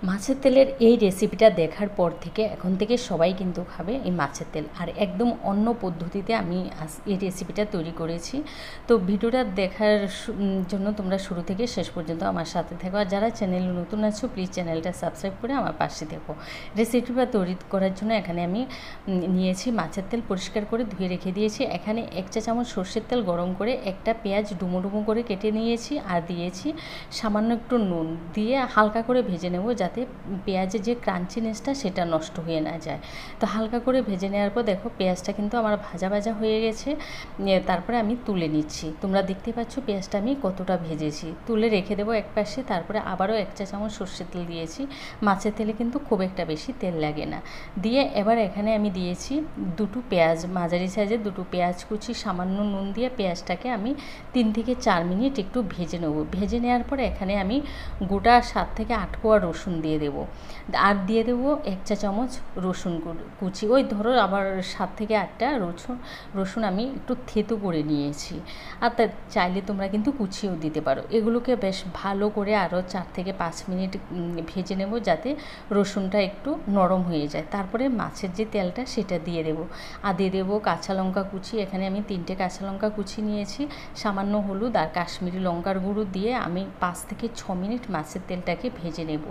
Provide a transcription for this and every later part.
মাছের তেলের এই রেসিপিটা দেখার পর থেকে এখন থেকে সবাই কিন্তু খাবে এই মাছের তেল, আর একদম অন্য পদ্ধতিতে আমি এই রেসিপিটা তৈরি করেছি। তো ভিডিওটা দেখার জন্য তোমরা শুরু থেকে শেষ পর্যন্ত আমার সাথে থেকো, আর যারা চ্যানেলে নতুন আছো প্লিজ চ্যানেলটা সাবস্ক্রাইব করে আমার পাশে থেকো। রেসিপিটা তৈরি করার জন্য এখানে আমি নিয়েছি মাছের তেল, পরিষ্কার করে ধুয়ে রেখে দিয়েছি। এখানে 1 চা চামচ সর্ষের তেল গরম করে একটা পেঁয়াজ ডুমো ডুমো করে কেটে নিয়েছি, আর দিয়েছি সামান্য একটু নুন দিয়ে হালকা করে ভেজে নেব, যাতে পেঁয়াজের যে ক্রাঞ্চিনেসটা সেটা নষ্ট হয়ে না যায়। তো হালকা করে ভেজে নেওয়ার পর দেখো পেঁয়াজটা কিন্তু আমার ভাজা ভাজা হয়ে গেছে। তারপরে আমি তুলে নিচ্ছি। তোমরা দেখতে পাচ্ছ পেঁয়াজটা আমি কতটা ভেজেছি। তুলে রেখে দেবো এক পাশে। তারপরে আবারও 1 চা চামচ সর্ষের তেল দিয়েছি। মাছের তেলে কিন্তু খুব একটা বেশি তেল লাগে না। দিয়ে এবার এখানে আমি দিয়েছি দুটো পেঁয়াজ, মাঝারি সাইজের দুটো পেঁয়াজ কুচি, সামান্য নুন দিয়ে পেঁয়াজটাকে আমি 3 থেকে 4 মিনিট একটু ভেজে নেব। ভেজে নেওয়ার পর এখানে আমি গোটা 7 থেকে 8 কোয়া রসুন দিয়ে দেবো, আর দিয়ে দেবো 1 চা চামচ রসুন কুচি। ওই ধরো আবার 7 থেকে 8টা রসুন আমি একটু থেতো করে নিয়েছি। আর তা চাইলে তোমরা কিন্তু কুচিয়েও দিতে পারো। এগুলোকে বেশ ভালো করে আরও 4 থেকে 5 মিনিট ভেজে নেব, যাতে রসুনটা একটু নরম হয়ে যায়। তারপরে মাছের যে তেলটা সেটা দিয়ে দেবো, আর দিয়ে দেবো কাঁচা লঙ্কা কুচি। এখানে আমি 3টে কাঁচা লঙ্কা কুচি নিয়েছি, সামান্য হলুদ আর কাশ্মীরি লঙ্কার গুঁড়ো দিয়ে আমি 5 থেকে 6 মিনিট মাছের তেলটাকে ভেজে নেব।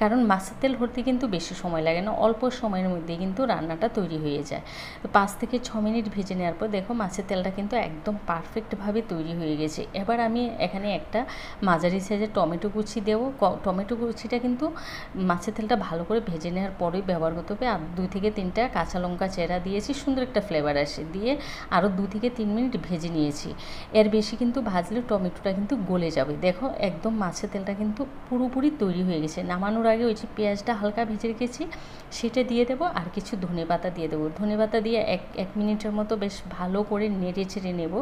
কারণ মাছের তেল ভরতে কিন্তু বেশি সময় লাগে না, অল্প সময়ের মধ্যে কিন্তু রান্নাটা তৈরি হয়ে যায়। তো 5 থেকে 6 মিনিট ভেজে নেওয়ার পর দেখো মাছের তেলটা কিন্তু একদম পারফেক্টভাবে তৈরি হয়ে গেছে। এবার আমি এখানে একটা মাঝারি সাইজের টমেটো কুচি দেবো। টমেটো কুচিটা কিন্তু মাছের তেলটা ভালো করে ভেজে নেওয়ার পরেই ব্যবহার করতে হবে। আর 2 থেকে 3টা কাঁচা লঙ্কা চেরা দিয়েছি, সুন্দর একটা ফ্লেভার আসে। দিয়ে আরও 2 থেকে 3 মিনিট ভেজে নিয়েছি। এর বেশি কিন্তু ভাজলে টমেটোটা কিন্তু গলে যাবে। দেখো একদম মাছের তেলটা কিন্তু পুরোপুরি তৈরি হয়ে গেছে। নামানোর আগে ওই যে পেঁয়াজটা হালকা ভেজে রেখেছি সেটা দিয়ে দেবো, আর কিছু ধনেপাতা দিয়ে দেবো। ধনেপাতা দিয়ে এক মিনিটের মতো বেশ ভালো করে নেড়ে চেড়ে নেব।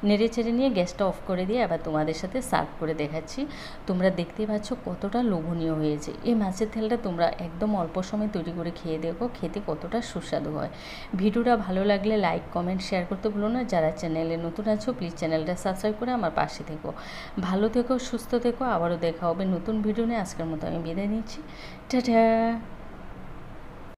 নেড়ে চেড়ে নিয়ে গ্যাসটা অফ করে দিয়ে আবার তোমাদের সাথে সার্ভ করে দেখাচ্ছি। তোমরা দেখতেই পাচ্ছ কতটা লোভনীয় হয়েছে। এই মাছের তেলটা তোমরা একদম অল্প সময় তৈরি করে খেয়ে দেখো, খেতে কতটা সুস্বাদু হয়। ভিডিওটা ভালো লাগলে লাইক কমেন্ট শেয়ার করতে ভুলো না। যারা চ্যানেলে নতুন আছো প্লিজ চ্যানেলটা সাবস্ক্রাইব করে আমার পাশে থেকো। ভালো থেকো, সুস্থ থেকো। আবারও দেখা হবে নতুন ভিডিও নিয়ে। আজকের মতো আমি বিদায় নিচ্ছি। টাটা।